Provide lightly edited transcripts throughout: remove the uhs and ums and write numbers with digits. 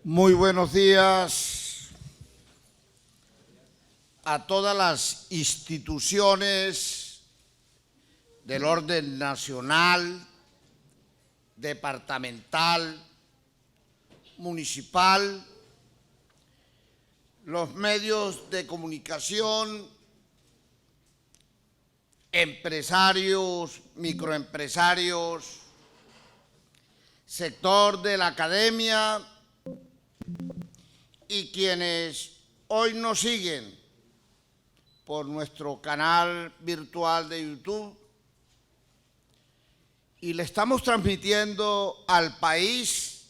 Muy buenos días a todas las instituciones del orden nacional, departamental, municipal, los medios de comunicación, empresarios, microempresarios, sector de la academia y quienes hoy nos siguen por nuestro canal virtual de YouTube y le estamos transmitiendo al país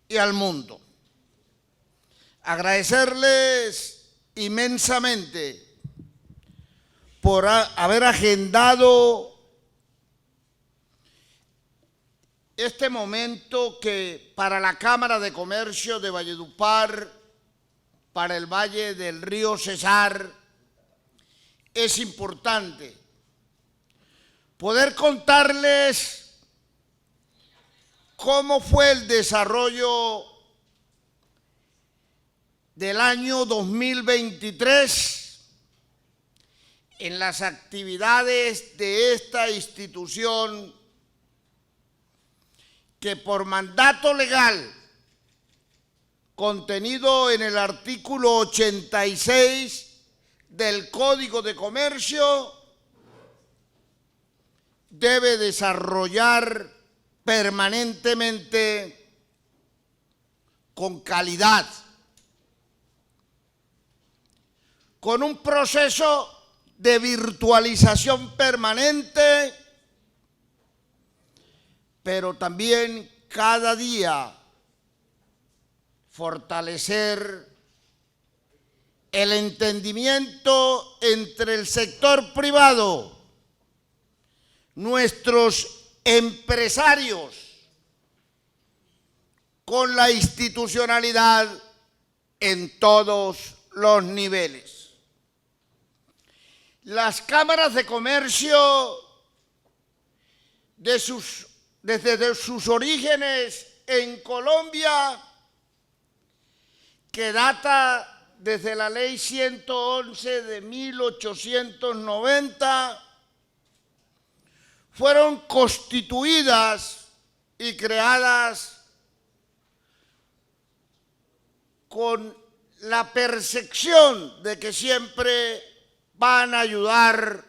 y al mundo. Agradecerles inmensamente por haber agendado este momento que para la Cámara de Comercio de Valledupar, para el Valle del Río Cesar, es importante poder contarles cómo fue el desarrollo del año 2023 en las actividades de esta institución que por mandato legal contenido en el artículo 86 del Código de Comercio debe desarrollar permanentemente con calidad, con un proceso de virtualización permanente, pero también cada día fortalecer el entendimiento entre el sector privado, nuestros empresarios, con la institucionalidad en todos los niveles. Las cámaras de comercio, desde sus orígenes en Colombia, que data desde la Ley 111 de 1890, fueron constituidas y creadas con la percepción de que siempre van a ayudar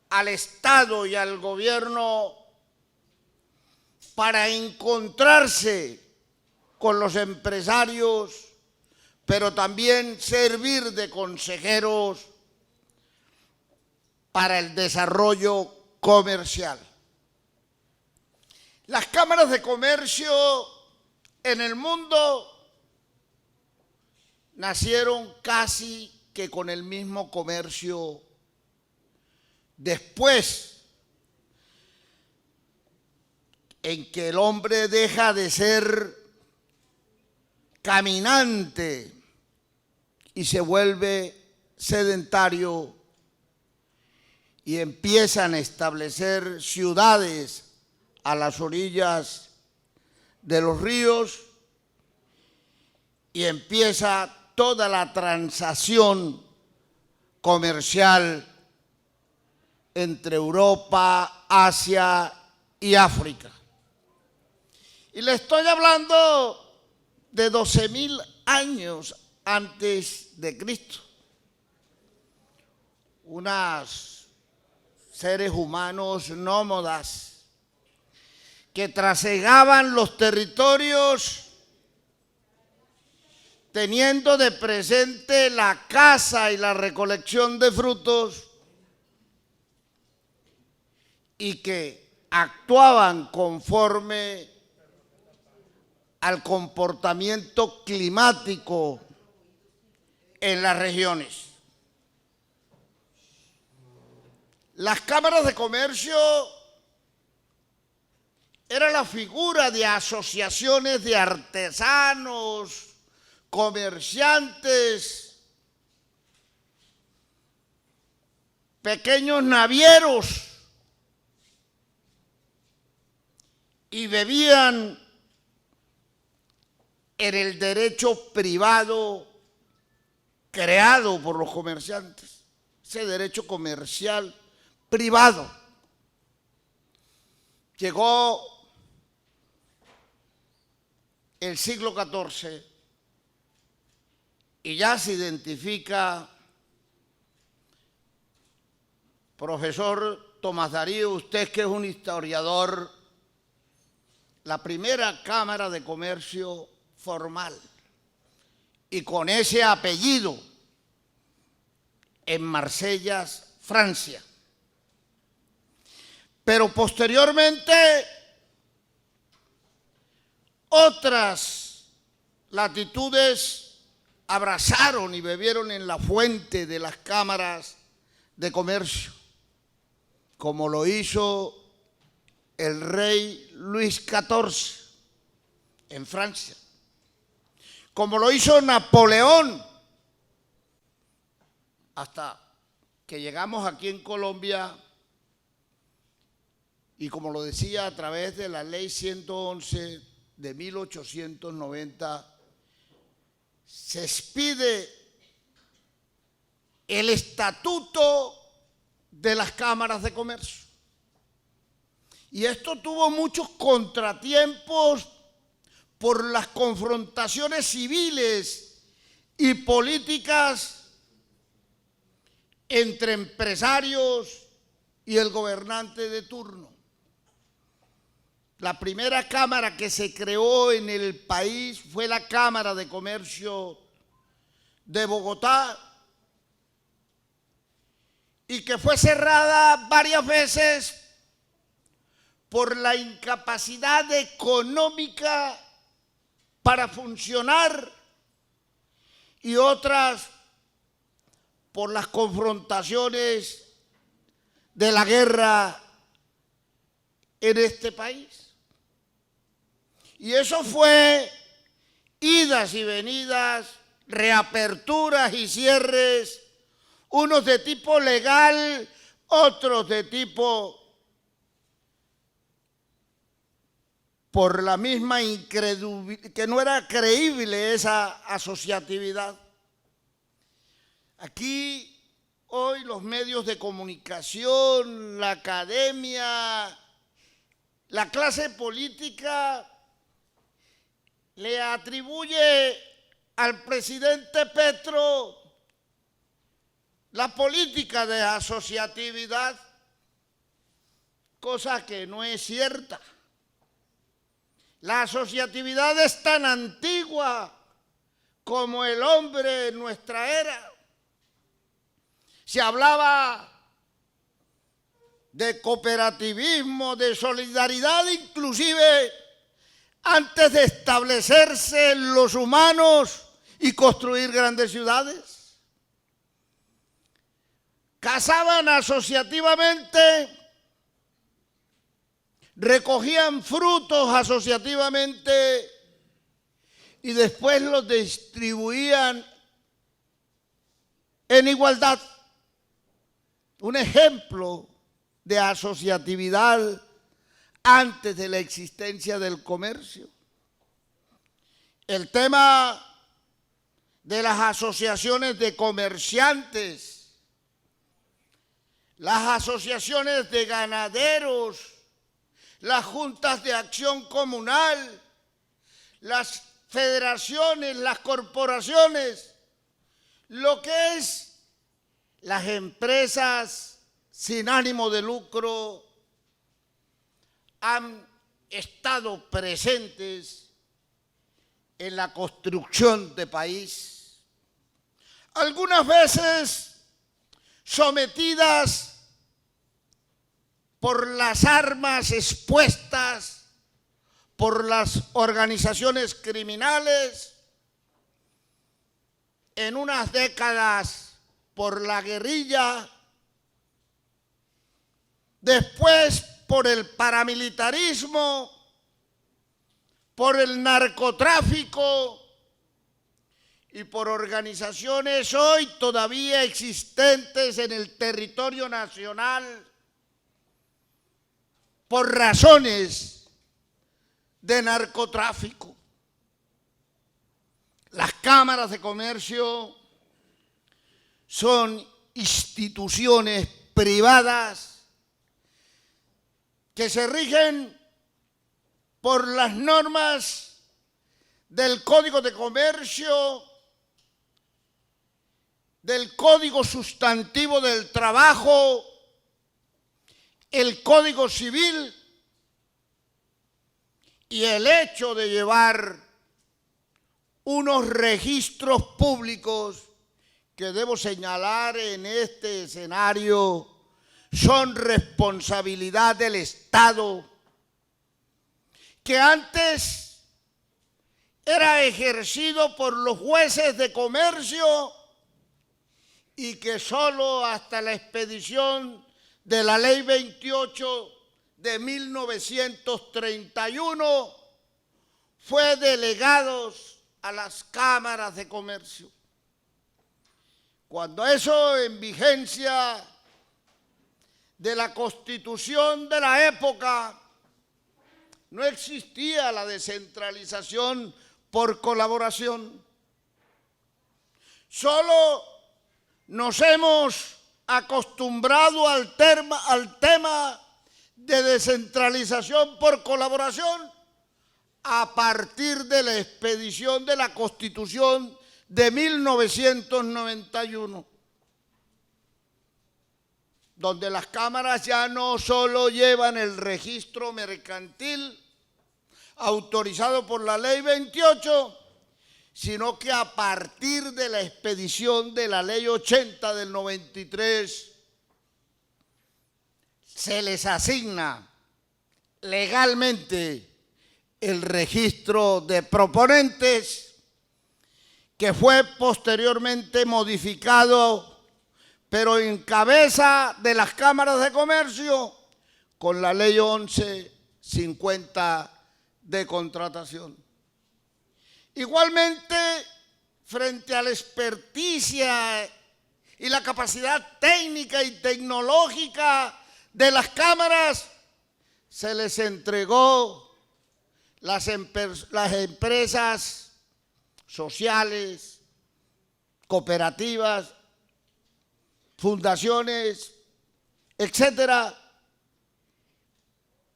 al Estado y al gobierno para encontrarse con los empresarios, pero también servir de consejeros para el desarrollo comercial. Las cámaras de comercio en el mundo nacieron casi que con el mismo comercio. Después en que el hombre deja de ser caminante y se vuelve sedentario y empiezan a establecer ciudades a las orillas de los ríos y empieza toda la transacción comercial entre Europa, Asia y África. Y le estoy hablando de 12,000 años antes de Cristo. Unos seres humanos nómadas que trasegaban los territorios teniendo de presente la caza y la recolección de frutos y que actuaban conforme al comportamiento climático en las regiones. Las cámaras de comercio era la figura de asociaciones de artesanos, comerciantes, pequeños navieros, y bebían en el derecho privado creado por los comerciantes, ese derecho comercial privado. Llegó el siglo XIV y ya se identifica, profesor Tomás Darío, usted que es un historiador, la primera Cámara de Comercio formal y con ese apellido en Marsella, Francia. Pero posteriormente otras latitudes abrazaron y bebieron en la fuente de las cámaras de comercio, como lo hizo el rey Luis XIV en Francia, como lo hizo Napoleón, hasta que llegamos aquí en Colombia y como lo decía a través de la ley 111 de 1890, se expide el estatuto de las cámaras de comercio. Y esto tuvo muchos contratiempos por las confrontaciones civiles y políticas entre empresarios y el gobernante de turno. La primera cámara que se creó en el país fue la Cámara de Comercio de Bogotá y que fue cerrada varias veces por la incapacidad económica para funcionar y otras por las confrontaciones de la guerra en este país. Y eso fue idas y venidas, reaperturas y cierres, unos de tipo legal, otros de tipo por la misma incredulidad, que no era creíble esa asociatividad. Aquí hoy los medios de comunicación, la academia, la clase política le atribuye al presidente Petro la política de asociatividad, cosa que no es cierta. La asociatividad es tan antigua como el hombre en nuestra era. Se hablaba de cooperativismo, de solidaridad, inclusive antes de establecerse los humanos y construir grandes ciudades. Cazaban asociativamente, recogían frutos asociativamente y después los distribuían en igualdad. Un ejemplo de asociatividad antes de la existencia del comercio. El tema de las asociaciones de comerciantes, las asociaciones de ganaderos, las juntas de acción comunal, las federaciones, las corporaciones, lo que es las empresas sin ánimo de lucro, han estado presentes en la construcción de país, algunas veces sometidas por las armas expuestas por las organizaciones criminales, en unas décadas por la guerrilla, después por el paramilitarismo, por el narcotráfico y por organizaciones hoy todavía existentes en el territorio nacional por razones de narcotráfico. Las cámaras de comercio son instituciones privadas que se rigen por las normas del Código de Comercio, del Código Sustantivo del Trabajo, el Código Civil y el hecho de llevar unos registros públicos que debo señalar en este escenario son responsabilidad del Estado, que antes era ejercido por los jueces de comercio y que solo hasta la expedición de la Ley 28 de 1931 fue delegados a las cámaras de comercio. Cuando eso, en vigencia de la Constitución de la época, no existía la descentralización por colaboración. Solo nos hemos acostumbrado al tema de descentralización por colaboración a partir de la expedición de la Constitución de 1991, donde las cámaras ya no solo llevan el registro mercantil autorizado por la Ley 28, sino que a partir de la expedición de la Ley 80 del 93 se les asigna legalmente el registro de proponentes, que fue posteriormente modificado, pero en cabeza de las cámaras de comercio, con la Ley 1150 de contratación. Igualmente, frente a la experticia y la capacidad técnica y tecnológica de las cámaras, se les entregó las empresas sociales, cooperativas, fundaciones, etcétera,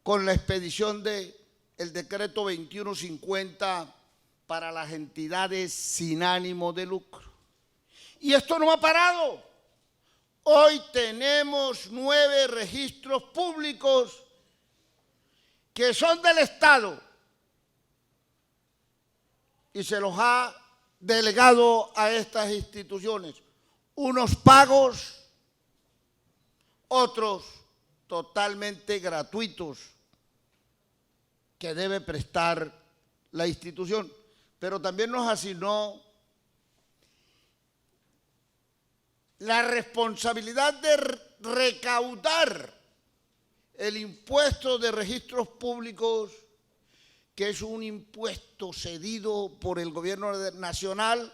con la expedición del decreto 2150 para las entidades sin ánimo de lucro. Y esto no ha parado. Hoy tenemos 9 registros públicos que son del Estado y se los ha delegado a estas instituciones. Unos pagos, otros totalmente gratuitos que debe prestar la institución. Pero también nos asignó la responsabilidad de recaudar el impuesto de registros públicos, que es un impuesto cedido por el gobierno nacional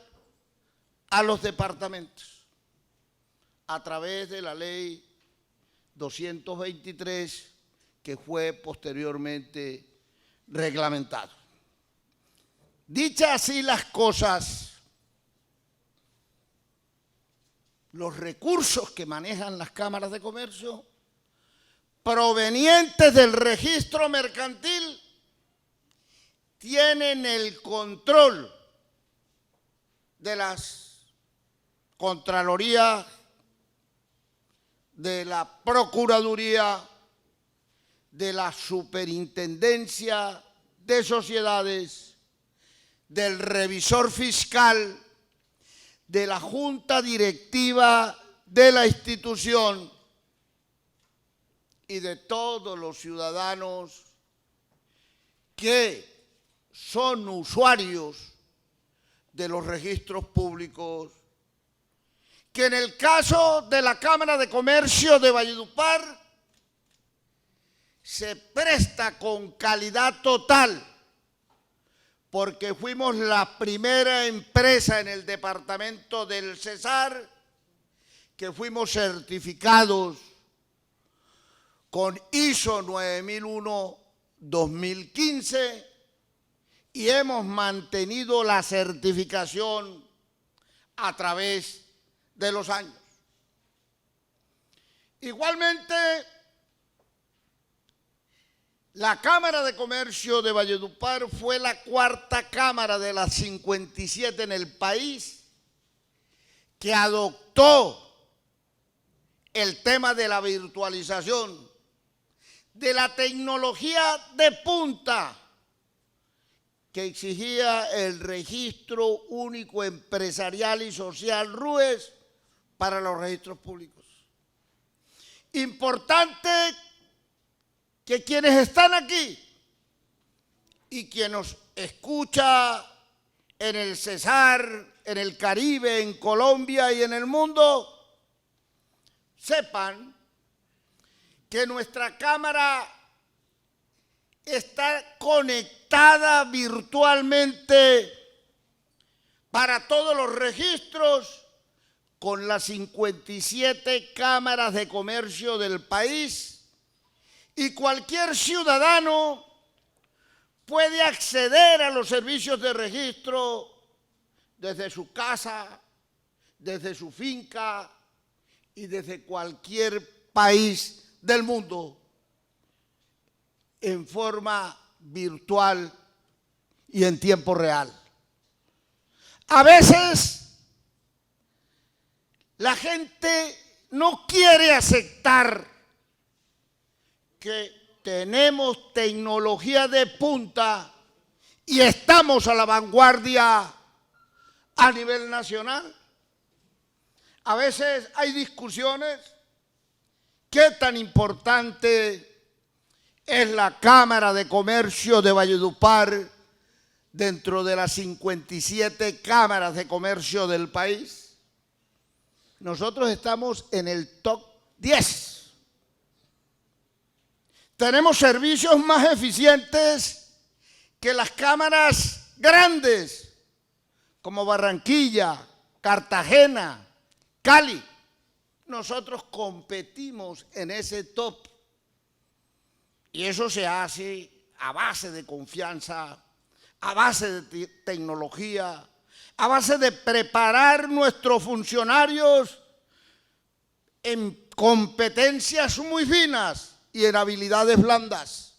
a los departamentos a través de la Ley 223, que fue posteriormente reglamentado. Dichas así las cosas, los recursos que manejan las cámaras de comercio provenientes del registro mercantil tienen el control de las Contralorías, de la Procuraduría, de la Superintendencia de Sociedades, del Revisor Fiscal, de la Junta Directiva de la institución y de todos los ciudadanos que son usuarios de los registros públicos, que en el caso de la Cámara de Comercio de Valledupar se presta con calidad total, porque fuimos la primera empresa en el departamento del Cesar que fuimos certificados con ISO 9001-2015, y hemos mantenido la certificación a través de los años. Igualmente, la Cámara de Comercio de Valledupar fue la cuarta cámara de las 57 en el país que adoptó el tema de la virtualización, de la tecnología de punta que exigía el Registro Único Empresarial y Social RUES para los registros públicos. Importante que quienes están aquí y quien nos escucha en el Cesar, en el Caribe, en Colombia y en el mundo, sepan que nuestra Cámara está conectada virtualmente para todos los registros con las 57 cámaras de comercio del país, y cualquier ciudadano puede acceder a los servicios de registro desde su casa, desde su finca y desde cualquier país del mundo en forma virtual y en tiempo real. A veces la gente no quiere aceptar que tenemos tecnología de punta y estamos a la vanguardia a nivel nacional. A veces hay discusiones. ¿Qué tan importante es la Cámara de Comercio de Valledupar dentro de las 57 cámaras de comercio del país? Nosotros estamos en el top 10. Tenemos servicios más eficientes que las cámaras grandes, como Barranquilla, Cartagena, Cali. Nosotros competimos en ese top. Y eso se hace a base de confianza, a base de tecnología, a base de preparar nuestros funcionarios en competencias muy finas y en habilidades blandas.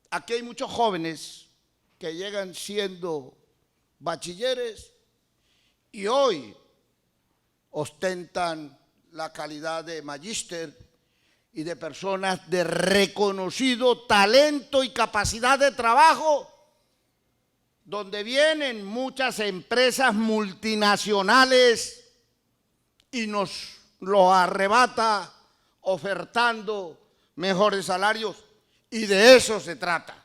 Aquí hay muchos jóvenes que llegan siendo bachilleres y hoy ostentan la calidad de magíster y de personas de reconocido talento y capacidad de trabajo, donde vienen muchas empresas multinacionales y nos lo arrebata ofertando mejores salarios, y de eso se trata.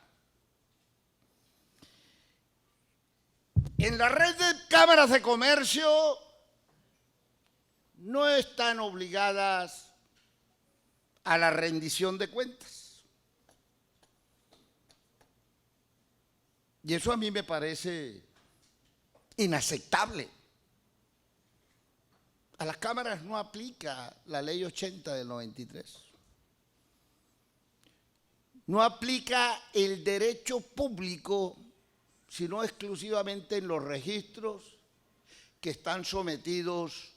En la red de cámaras de comercio no están obligadas a la rendición de cuentas. Y eso a mí me parece inaceptable. A las cámaras no aplica la ley 80 del 93. No aplica el derecho público, sino exclusivamente en los registros que están sometidos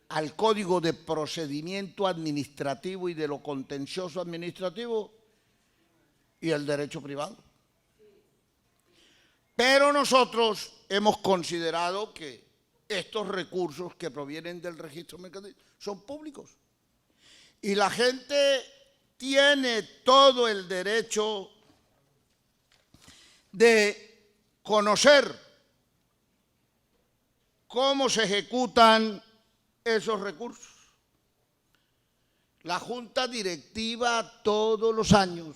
al Código de Procedimiento Administrativo y de lo Contencioso Administrativo y el derecho privado. Pero nosotros hemos considerado que estos recursos que provienen del registro mercantil son públicos y la gente tiene todo el derecho de conocer cómo se ejecutan esos recursos. La Junta Directiva todos los años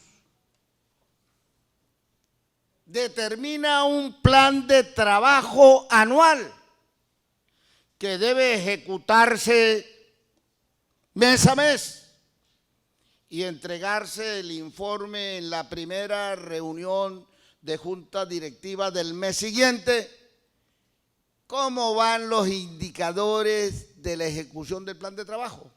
determina un plan de trabajo anual que debe ejecutarse mes a mes y entregarse el informe en la primera reunión de junta directiva del mes siguiente, cómo van los indicadores de la ejecución del plan de trabajo.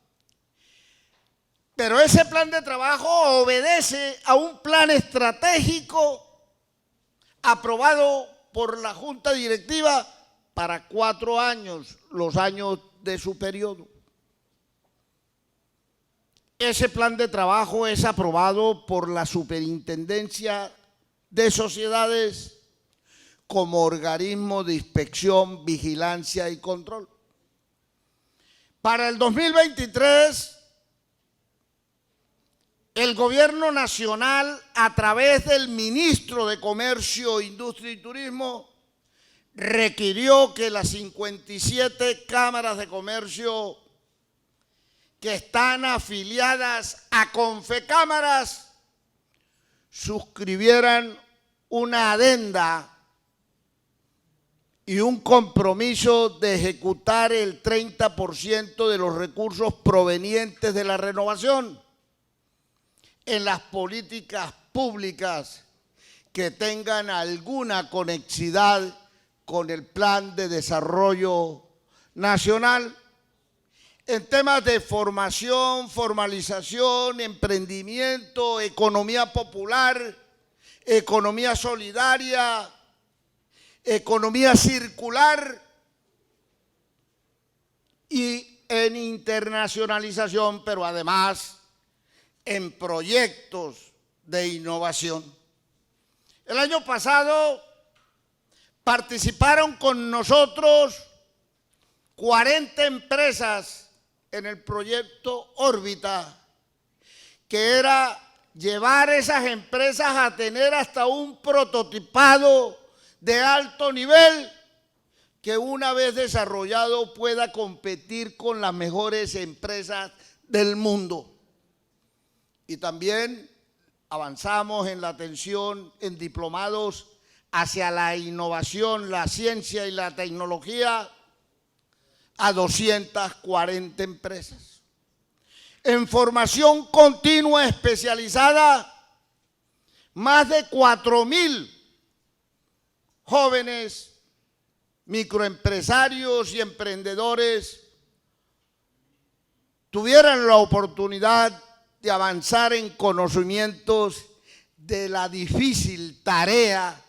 Pero ese plan de trabajo obedece a un plan estratégico aprobado por la Junta Directiva para 4 años, los años de su periodo. Ese plan de trabajo es aprobado por la Superintendencia de Sociedades como organismo de inspección, vigilancia y control. Para el 2023, el Gobierno Nacional, a través del Ministro de Comercio, Industria y Turismo, requirió que las 57 cámaras de comercio que están afiliadas a Confecámaras suscribieran una adenda y un compromiso de ejecutar el 30% de los recursos provenientes de la renovación en las políticas públicas que tengan alguna conexidad con el Plan de Desarrollo Nacional en temas de formación, formalización, emprendimiento, economía popular, economía solidaria, economía circular y en internacionalización, pero además en proyectos de innovación. El año pasado participaron con nosotros 40 empresas en el proyecto Órbita, que era llevar esas empresas a tener hasta un prototipado de alto nivel que una vez desarrollado pueda competir con las mejores empresas del mundo. Y también avanzamos en la atención en diplomados hacia la innovación, la ciencia y la tecnología a 240 empresas. En formación continua especializada, más de 4.000 jóvenes microempresarios y emprendedores tuvieran la oportunidad de avanzar en conocimientos de la difícil tarea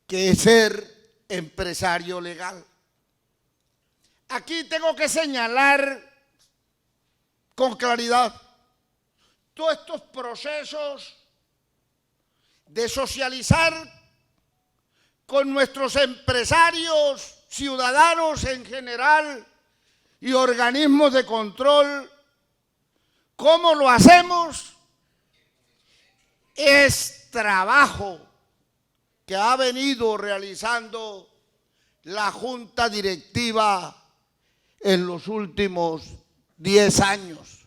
que es ser empresario legal. Aquí tengo que señalar con claridad todos estos procesos de socializar con nuestros empresarios, ciudadanos en general y organismos de control. ¿Cómo lo hacemos? Es trabajo que ha venido realizando la Junta Directiva en los últimos 10 años.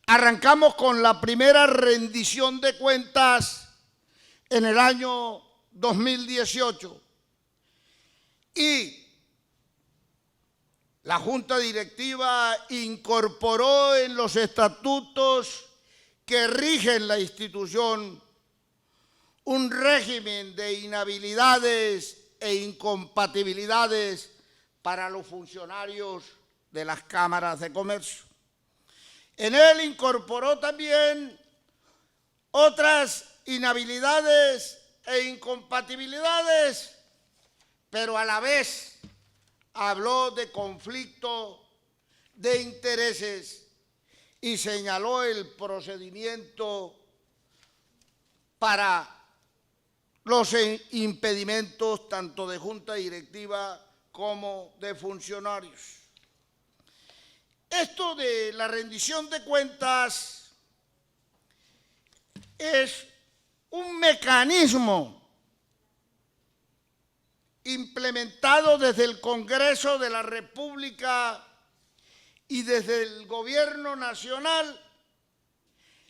Arrancamos con la primera rendición de cuentas en el año 2018 y la Junta Directiva incorporó en los estatutos que rigen la institución un régimen de inhabilidades e incompatibilidades para los funcionarios de las cámaras de comercio. En él incorporó también otras inhabilidades e incompatibilidades, pero a la vez habló de conflicto de intereses y señaló el procedimiento para los impedimentos tanto de junta directiva como de funcionarios. Esto de la rendición de cuentas es un mecanismo implementado desde el Congreso de la República y desde el Gobierno Nacional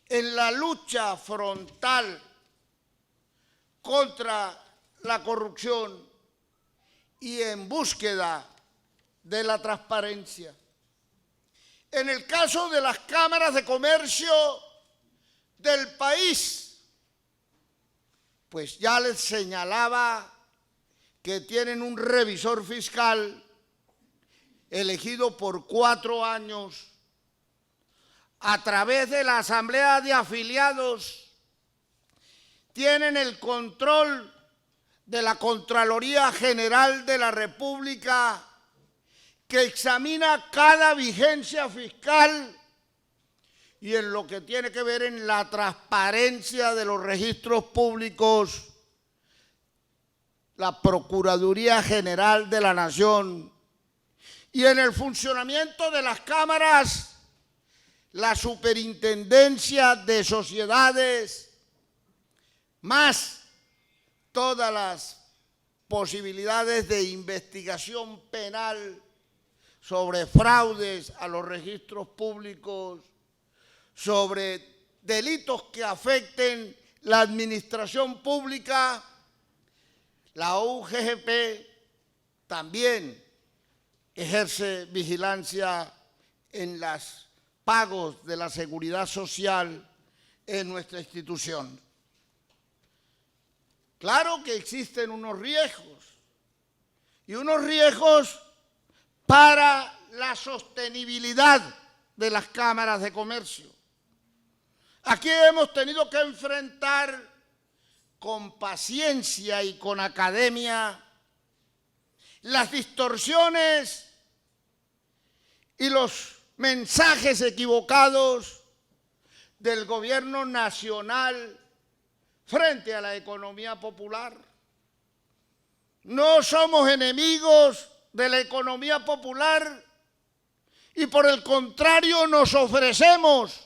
en la lucha frontal contra la corrupción y en búsqueda de la transparencia. En el caso de las cámaras de comercio del país, pues ya les señalaba que tienen un revisor fiscal elegido por 4 años a través de la Asamblea de Afiliados. Tienen el control de la Contraloría General de la República, que examina cada vigencia fiscal y en lo que tiene que ver en la transparencia de los registros públicos, la Procuraduría General de la Nación, y en el funcionamiento de las cámaras, la Superintendencia de Sociedades, más todas las posibilidades de investigación penal sobre fraudes a los registros públicos, sobre delitos que afecten la administración pública. La UGGP también ejerce vigilancia en los pagos de la seguridad social en nuestra institución. Claro que existen unos riesgos, y unos riesgos para la sostenibilidad de las cámaras de comercio. Aquí hemos tenido que enfrentar con paciencia y con academia las distorsiones y los mensajes equivocados del gobierno nacional frente a la economía popular. No somos enemigos de la economía popular y por el contrario nos ofrecemos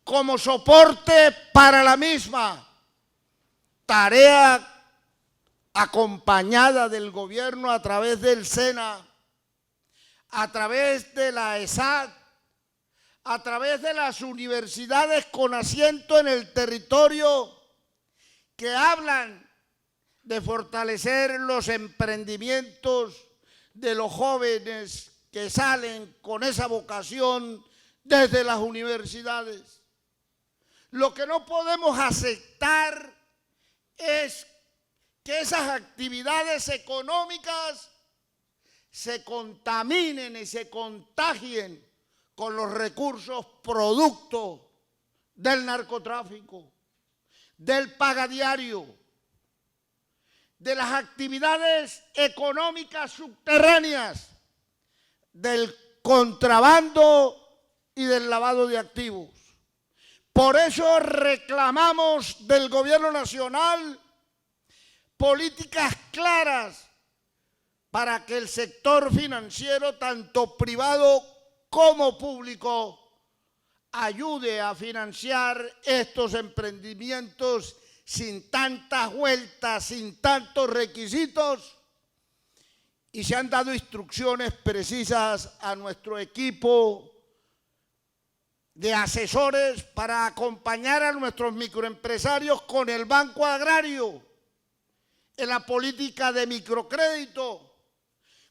como soporte para la misma, tarea acompañada del gobierno a través del SENA, a través de la ESAT, a través de las universidades con asiento en el territorio que hablan de fortalecer los emprendimientos de los jóvenes que salen con esa vocación desde las universidades. Lo que no podemos aceptar es que esas actividades económicas se contaminen y se contagien con los recursos producto del narcotráfico, del pagadiario, de las actividades económicas subterráneas, del contrabando y del lavado de activos. Por eso reclamamos del gobierno nacional políticas claras para que el sector financiero, tanto privado como público, ayude a financiar estos emprendimientos sin tantas vueltas, sin tantos requisitos, y se han dado instrucciones precisas a nuestro equipo de asesores para acompañar a nuestros microempresarios con el Banco Agrario en la política de microcrédito,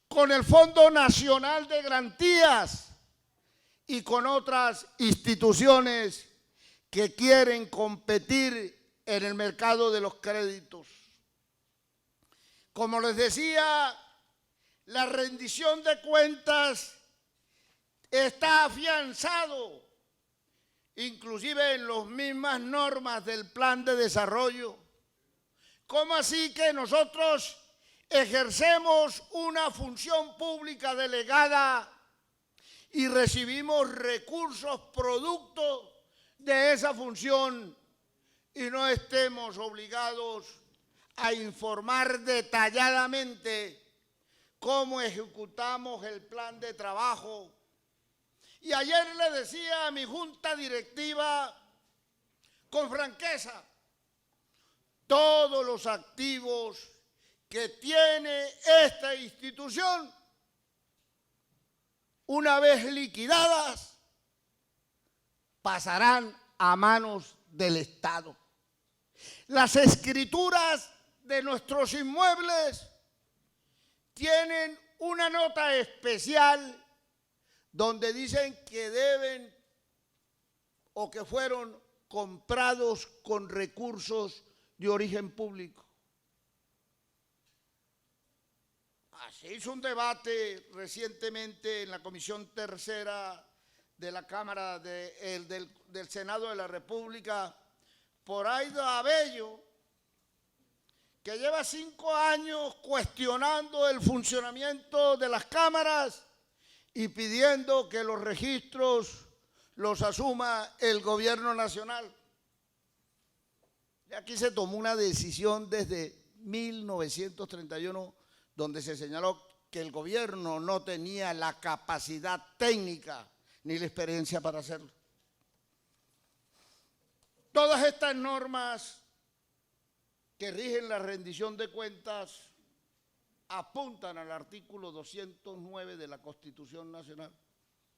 con el Fondo Nacional de Garantías y con otras instituciones que quieren competir en el mercado de los créditos. Como les decía, la rendición de cuentas está afianzado, inclusive en las mismas normas del plan de desarrollo. ¿Cómo así que nosotros ejercemos una función pública delegada y recibimos recursos producto de esa función y no estemos obligados a informar detalladamente cómo ejecutamos el plan de trabajo? Y ayer le decía a mi junta directiva con franqueza, todos los activos que tiene esta institución, una vez liquidadas, pasarán a manos del Estado. Las escrituras de nuestros inmuebles tienen una nota especial donde dicen que deben o que fueron comprados con recursos de origen público. Se hizo un debate recientemente en la Comisión Tercera de la Cámara del Senado de la República por Aida Abello, que lleva 5 años cuestionando el funcionamiento de las cámaras y pidiendo que los registros los asuma el gobierno nacional. Y aquí se tomó una decisión desde 1931, donde se señaló que el gobierno no tenía la capacidad técnica ni la experiencia para hacerlo. Todas estas normas que rigen la rendición de cuentas apuntan al artículo 209 de la Constitución Nacional.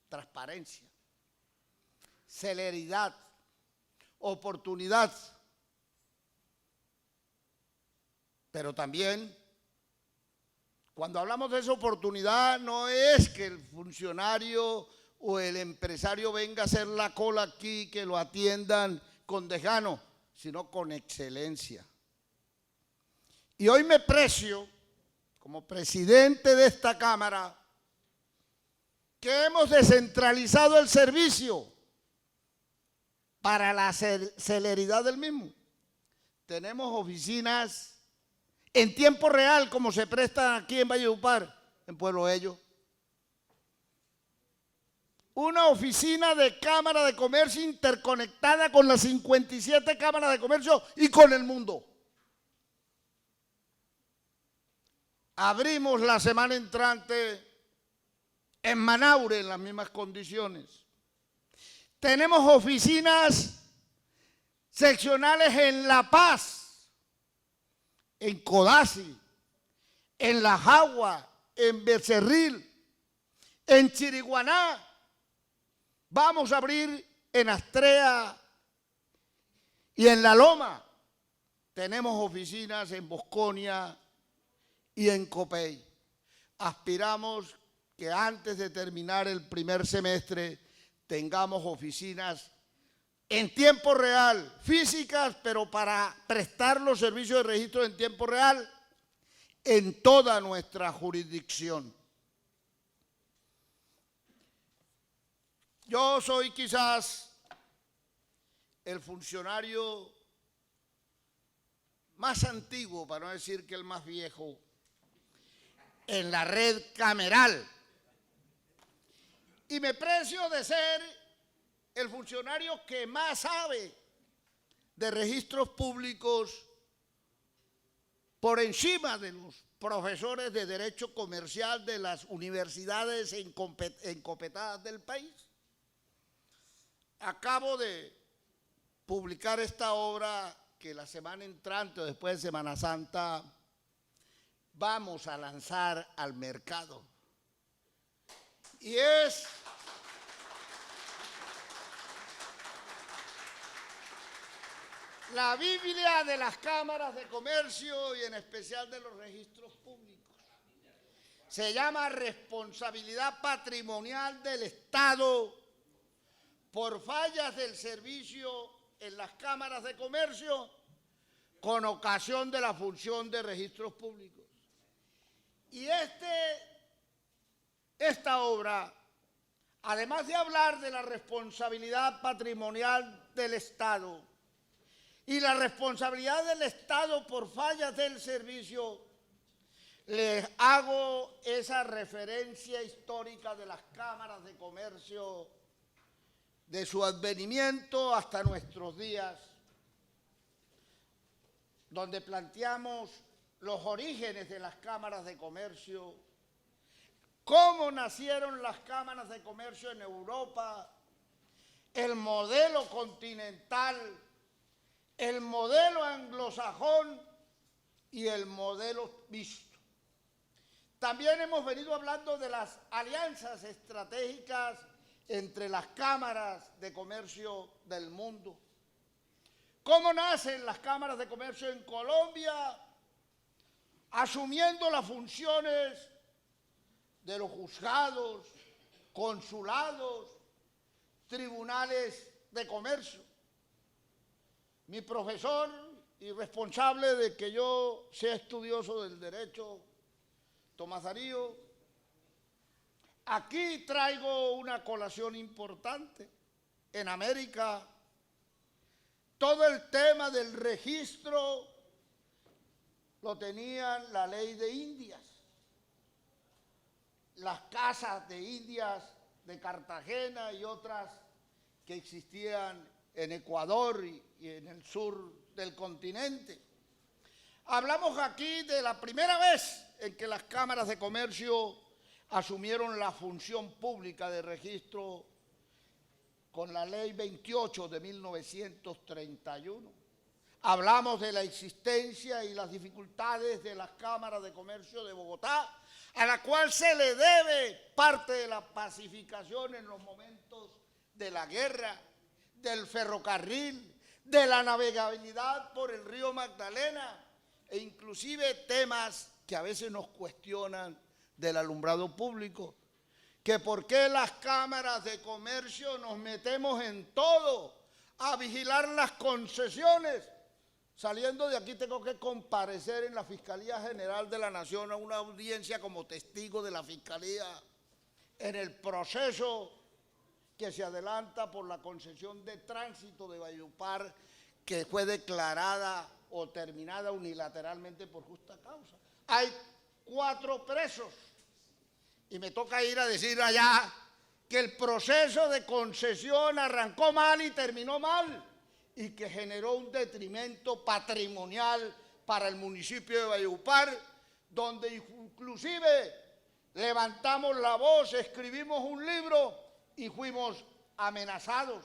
Transparencia, celeridad, oportunidad, pero también cuando hablamos de esa oportunidad no es que el funcionario o el empresario venga a hacer la cola aquí, que lo atiendan con desgano, sino con excelencia. Y hoy me precio, como presidente de esta Cámara, que hemos descentralizado el servicio para la celeridad del mismo. Tenemos oficinas en tiempo real, como se presta aquí en Valledupar, en Pueblo Ello. Una oficina de Cámara de Comercio interconectada con las 57 cámaras de comercio y con el mundo. Abrimos la semana entrante en Manaure en las mismas condiciones. Tenemos oficinas seccionales en La Paz, en Codazzi, en La Jagua, en Becerril, en Chiriguaná. Vamos a abrir en Astrea y en La Loma. Tenemos oficinas en Bosconia y en Copey. Aspiramos que antes de terminar el primer semestre tengamos oficinas en tiempo real, físicas, pero para prestar los servicios de registro en tiempo real en toda nuestra jurisdicción. Yo soy quizás el funcionario más antiguo, para no decir que el más viejo, en la red cameral. Y me precio de ser el funcionario que más sabe de registros públicos por encima de los profesores de Derecho Comercial de las universidades encopetadas del país. Acabo de publicar esta obra que la semana entrante, o después de Semana Santa, vamos a lanzar al mercado. Y es la Biblia de las cámaras de comercio y en especial de los registros públicos. Se llama Responsabilidad Patrimonial del Estado por fallas del servicio en las cámaras de comercio con ocasión de la función de registros públicos. Y esta obra, además de hablar de la responsabilidad patrimonial del Estado y la responsabilidad del Estado por fallas del servicio, les hago esa referencia histórica de las cámaras de comercio, de su advenimiento hasta nuestros días, donde planteamos los orígenes de las cámaras de comercio, cómo nacieron las cámaras de comercio en Europa, el modelo continental, el modelo anglosajón y el modelo mixto. También hemos venido hablando de las alianzas estratégicas entre las cámaras de comercio del mundo. ¿Cómo nacen las cámaras de comercio en Colombia? Asumiendo las funciones de los juzgados, consulados, tribunales de comercio. Mi profesor y responsable de que yo sea estudioso del derecho, Tomás Darío, aquí traigo una colación importante. En América, todo el tema del registro lo tenían la ley de Indias. Las casas de Indias de Cartagena y otras que existían en Ecuador y en el sur del continente. Hablamos aquí de la primera vez en que las cámaras de comercio asumieron la función pública de registro con la ley 28 de 1931. Hablamos de la existencia y las dificultades de las cámaras de comercio de Bogotá, a la cual se le debe parte de la pacificación en los momentos de la guerra, del ferrocarril, de la navegabilidad por el río Magdalena e inclusive temas que a veces nos cuestionan del alumbrado público, que por qué las cámaras de comercio nos metemos en todo, a vigilar las concesiones. Saliendo de aquí tengo que comparecer en la Fiscalía General de la Nación a una audiencia como testigo de la Fiscalía en el proceso que se adelanta por la concesión de tránsito de Valledupar, que fue declarada o terminada unilateralmente por justa causa. Hay 4 presos y me toca ir a decir allá que el proceso de concesión arrancó mal y terminó mal y que generó un detrimento patrimonial para el municipio de Valledupar, donde inclusive levantamos la voz, escribimos un libro y fuimos amenazados.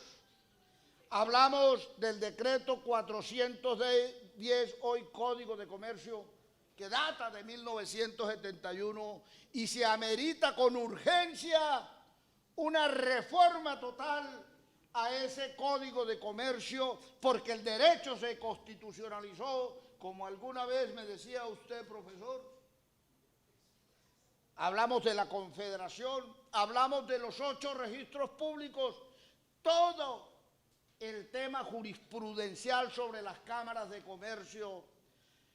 Hablamos del decreto 410, hoy Código de Comercio, que data de 1971 y se amerita con urgencia una reforma total a ese Código de Comercio, porque el derecho se constitucionalizó, como alguna vez me decía usted, profesor. Hablamos de la Confederación, hablamos de los 8 registros públicos, todo el tema jurisprudencial sobre las cámaras de comercio,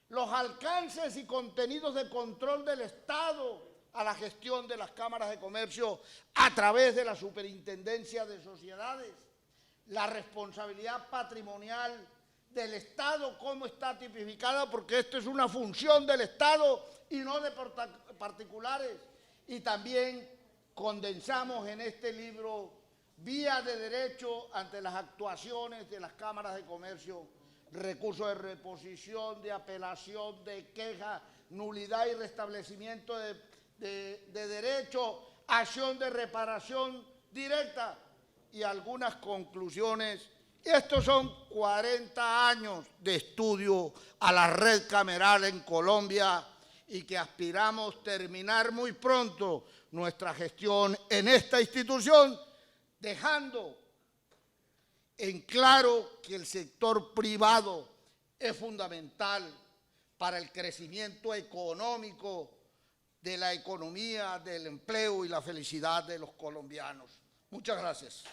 los alcances y contenidos de control del Estado a la gestión de las cámaras de comercio a través de la Superintendencia de Sociedades, la responsabilidad patrimonial del Estado, cómo está tipificada, porque esto es una función del Estado y no de particulares. Y también condensamos en este libro vías de derecho ante las actuaciones de las cámaras de comercio, recursos de reposición, de apelación, de queja, nulidad y restablecimiento de derecho, acción de reparación directa y algunas conclusiones. Estos son 40 años de estudio a la red cameral en Colombia y que aspiramos terminar muy pronto nuestra gestión en esta institución, dejando en claro que el sector privado es fundamental para el crecimiento económico de la economía, del empleo y la felicidad de los colombianos. Muchas gracias.